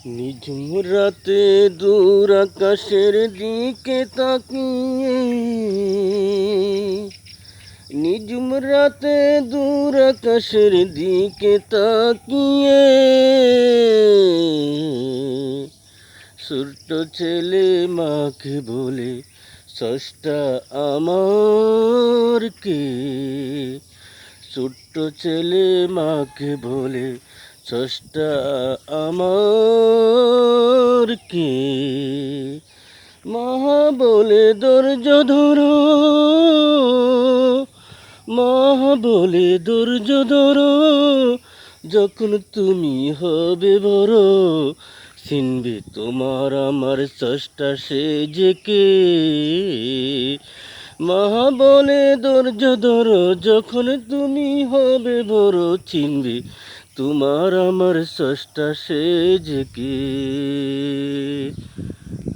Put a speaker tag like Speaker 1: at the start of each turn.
Speaker 1: নিঝুম রাতে দূর আকাশের দিকে তাকিয়ে, নিঝুম রাতে দূর আকাশের দিকে তাকিয়ে, ছোট্ট ছেলে মাকে বলে ষষ্ঠা আমার কে। ছোট্ট ছেলে মাকে বলে ষষ্ঠা আমার কে। মা বলে ধৈর্য ধরো, মা বলে ধৈর্য ধরো, যখন তুমি হবে বড় চিনবে তোমার আমার ষষ্ঠা সে যে কে। মা বলে ধৈর্য ধরো, যখন তুমি হবে বড় চিনবে তোমার আমার ষষ্ঠা সে যে কে।